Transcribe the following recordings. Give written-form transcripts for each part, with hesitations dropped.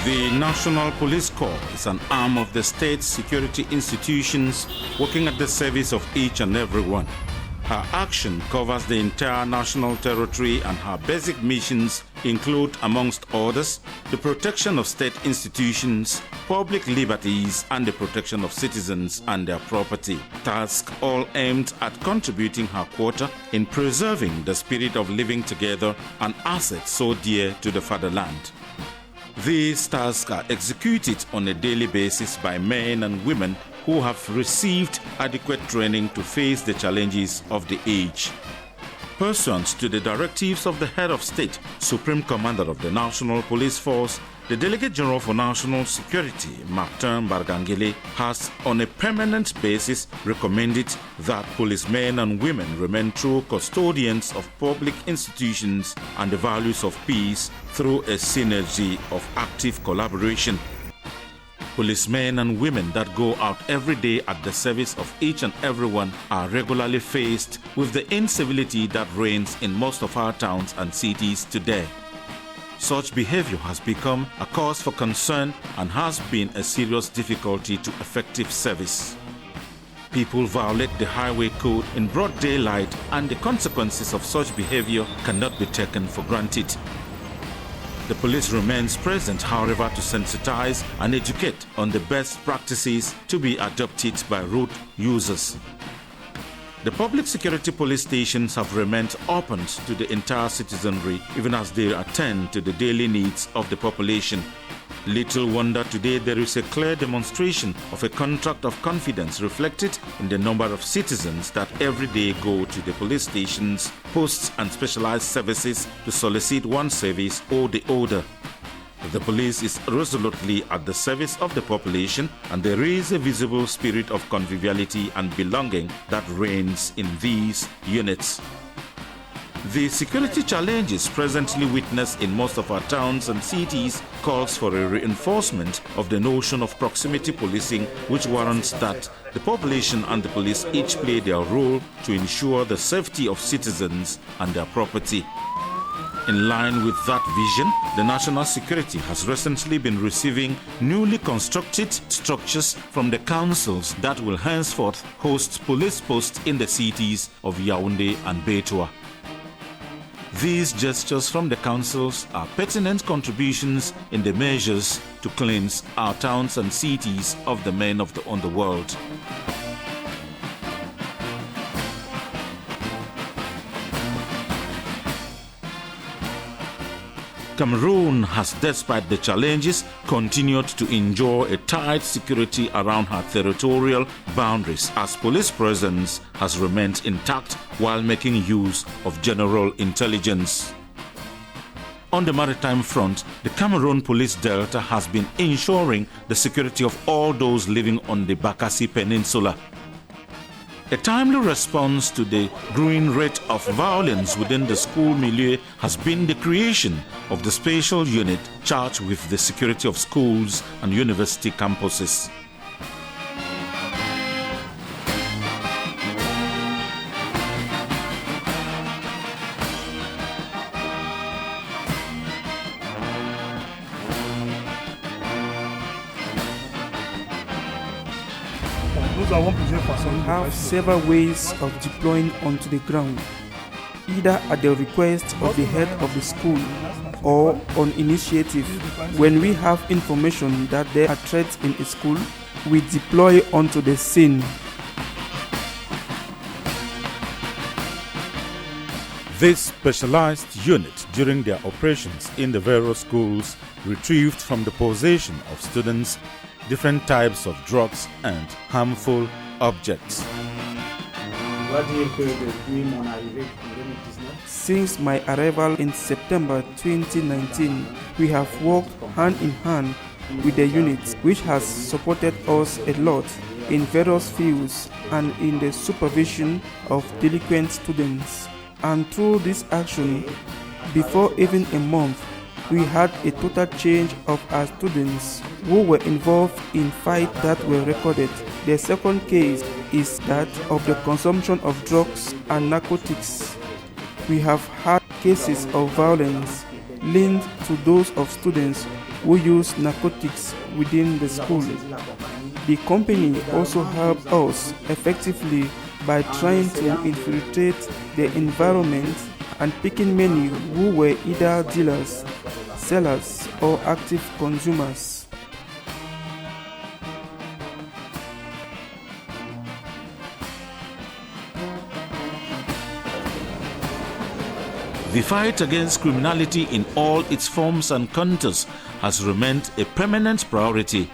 The National Police Corps is an arm of the state security institutions working at the service of each and every one. Her action covers the entire national territory, and her basic missions include, amongst others, the protection of state institutions, public liberties, and the protection of citizens and their property. Tasks all aimed at contributing her quota in preserving the spirit of living together, an asset so dear to the fatherland. These tasks are executed on a daily basis by men and women who have received adequate training to face the challenges of the age. Pursuant to the directives of the head of state, Supreme Commander of the National Police Force, the Delegate General for National Security, Martin Bargangele, has on a permanent basis recommended that policemen and women remain true custodians of public institutions and the values of peace through a synergy of active collaboration. Policemen and women that go out every day at the service of each and everyone are regularly faced with the incivility that reigns in most of our towns and cities today. Such behavior has become a cause for concern and has been a serious difficulty to effective service. People violate the highway code in broad daylight, and the consequences of such behavior cannot be taken for granted. The police remains present, however, to sensitize and educate on the best practices to be adopted by road users. The public security police stations have remained open to the entire citizenry, even as they attend to the daily needs of the population. Little wonder today there is a clear demonstration of a contract of confidence reflected in the number of citizens that every day go to the police stations, posts and specialized services to solicit one service or the other. The police is resolutely at the service of the population, and there is a visible spirit of conviviality and belonging that reigns in these units. The security challenges presently witnessed in most of our towns and cities calls for a reinforcement of the notion of proximity policing, which warrants that the population and the police each play their role to ensure the safety of citizens and their property. In line with that vision, the national security has recently been receiving newly constructed structures from the councils that will henceforth host police posts in the cities of Yaoundé and Beitoua. These gestures from the councils are pertinent contributions in the measures to cleanse our towns and cities of the men of the underworld. Cameroon has, despite the challenges, continued to enjoy a tight security around her territorial boundaries, as police presence has remained intact while making use of general intelligence. On the maritime front, the Cameroon Police Delta has been ensuring the security of all those living on the Bakassi Peninsula. A timely response to the growing rate of violence within the school milieu has been the creation of the special unit charged with the security of schools and university campuses. We have several ways of deploying onto the ground, either at the request of the head of the school or on initiative. When we have information that there are threats in a school, we deploy onto the scene. This specialized unit, during their operations in the various schools, retrieved from the possession of students different types of drugs and harmful objects. Since my arrival in September 2019, we have worked hand in hand with the unit, which has supported us a lot in various fields and in the supervision of delinquent students. And through this action, before even a month, we had a total change of our students who were involved in fights that were recorded. The second case is that of the consumption of drugs and narcotics. We have had cases of violence linked to those of students who use narcotics within the school. The company also helped us effectively by trying to infiltrate the environment and picking many who were either dealers, sellers, or active consumers. The fight against criminality in all its forms and contours has remained a permanent priority.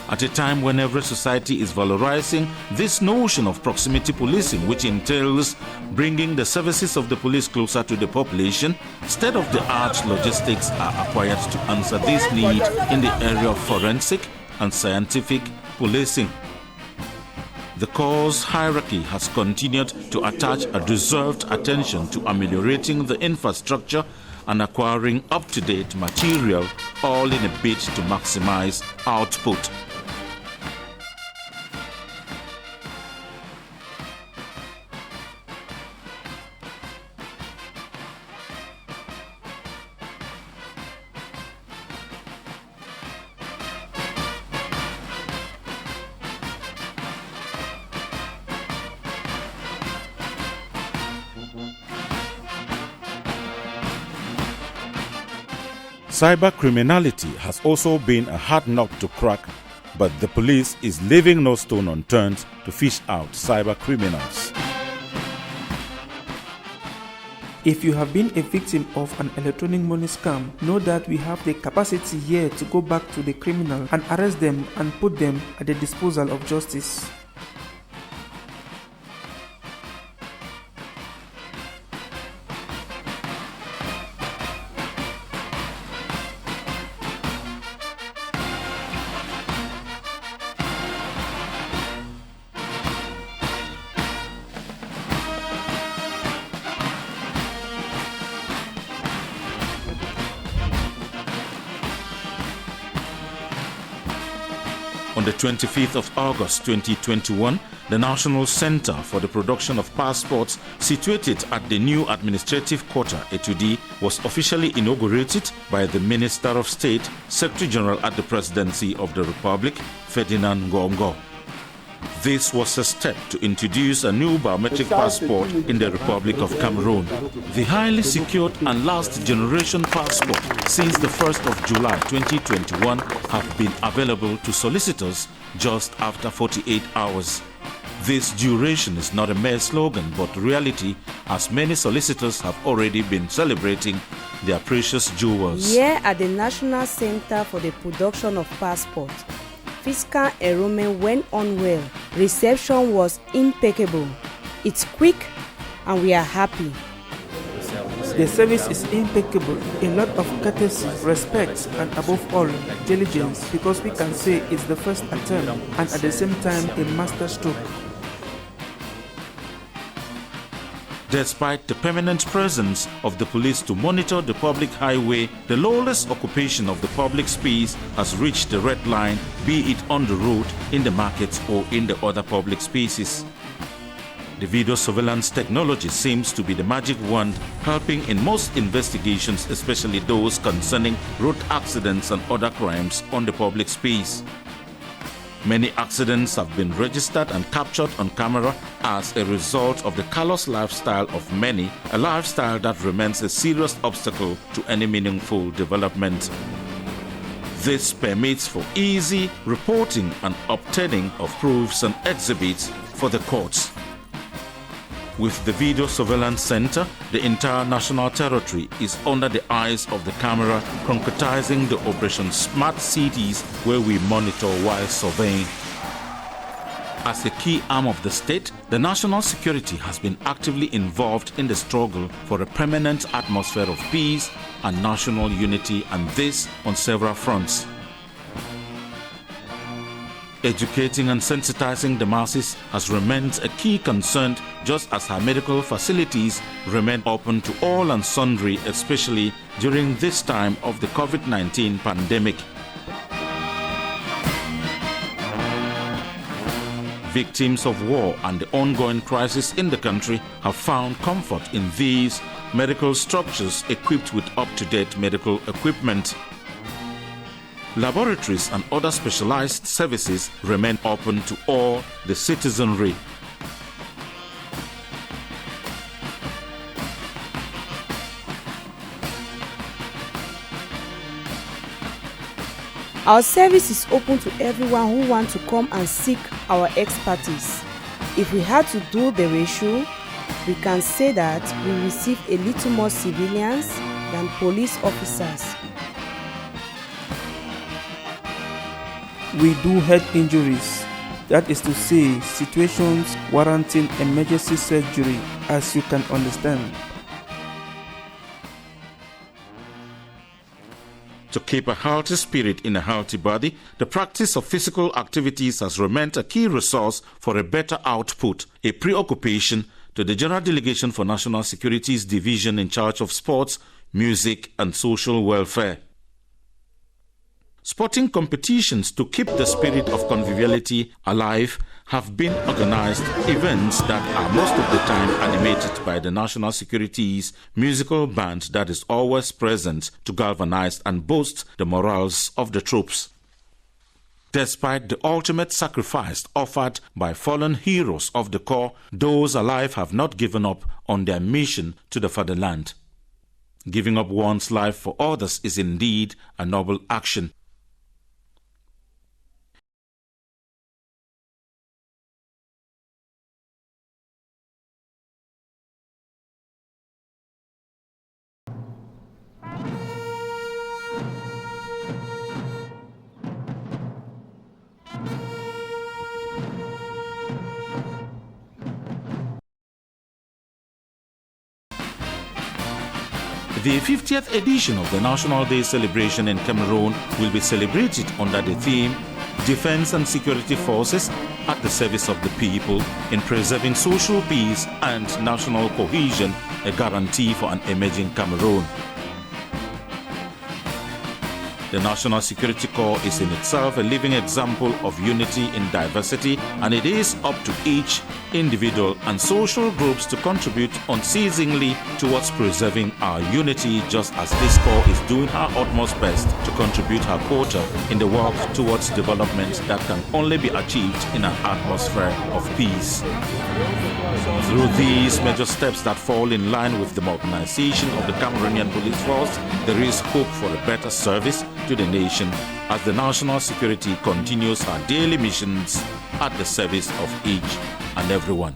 At a time when every society is valorizing this notion of proximity policing, which entails bringing the services of the police closer to the population, state-of-the-art logistics are acquired to answer this need in the area of forensic and scientific policing. The Corps' hierarchy has continued to attach a deserved attention to ameliorating the infrastructure and acquiring up-to-date material, all in a bid to maximize output. Cybercriminality has also been a hard nut to crack, but the police is leaving no stone unturned to fish out cybercriminals. If you have been a victim of an electronic money scam, know that we have the capacity here to go back to the criminal and arrest them and put them at the disposal of justice. On the 25th of August 2021, the National Center for the Production of Passports, situated at the new administrative quarter, Etudi, was officially inaugurated by the Minister of State, Secretary General at the Presidency of the Republic, Ferdinand Ngongo. This was a step to introduce a new biometric passport in the Republic of Cameroon. The highly secured and last generation passport since the 1st of July 2021 have been available to solicitors just after 48 hours. This duration is not a mere slogan but reality, as many solicitors have already been celebrating their precious jewels. Here at the National Center for the Production of Passports, fiscal enrollment went on well. Reception was impeccable. It's quick and we are happy. The service is impeccable, a lot of courtesy, respect, and above all, diligence, because we can say it's the first attempt and at the same time a master stroke. Despite the permanent presence of the police to monitor the public highway, the lawless occupation of the public space has reached the red line, be it on the road, in the markets, or in the other public spaces. The video surveillance technology seems to be the magic wand, helping in most investigations, especially those concerning road accidents and other crimes on the public space. Many accidents have been registered and captured on camera as a result of the callous lifestyle of many, a lifestyle that remains a serious obstacle to any meaningful development. This permits for easy reporting and obtaining of proofs and exhibits for the courts. With the Video Surveillance Center, the entire national territory is under the eyes of the camera, concretizing the Operation Smart Cities, where we monitor while surveying. As a key arm of the state, the national security has been actively involved in the struggle for a permanent atmosphere of peace and national unity, and this on several fronts. Educating and sensitizing the masses has remained a key concern, just as our medical facilities remain open to all and sundry, especially during this time of the COVID-19 pandemic. Victims of war and the ongoing crisis in the country have found comfort in these medical structures equipped with up-to-date medical equipment. Laboratories and other specialized services remain open to all the citizenry. Our service is open to everyone who wants to come and seek our expertise. If we had to do the ratio, we can say that we receive a little more civilians than police officers. We do head injuries, that is to say, situations warranting emergency surgery, as you can understand. To keep a healthy spirit in a healthy body, the practice of physical activities has remained a key resource for a better output, a preoccupation to the General Delegation for National Security's division in charge of sports, music and social welfare. Sporting competitions to keep the spirit of conviviality alive have been organized, events that are most of the time animated by the National Security's musical band that is always present to galvanize and boost the morals of the troops. Despite the ultimate sacrifice offered by fallen heroes of the Corps, those alive have not given up on their mission to the fatherland. Giving up one's life for others is indeed a noble action. The 50th edition of the National Day celebration in Cameroon will be celebrated under the theme Defense and Security Forces at the service of the people in preserving social peace and national cohesion, a guarantee for an emerging Cameroon. The National Security Corps is in itself a living example of unity in diversity, and it is up to each individual and social groups to contribute unceasingly towards preserving our unity, just as this Corps is doing her utmost best to contribute her quota in the work towards development that can only be achieved in an atmosphere of peace. Through these major steps that fall in line with the modernization of the Cameroonian police force, there is hope for a better service to the nation as the national security continues her daily missions at the service of each and everyone.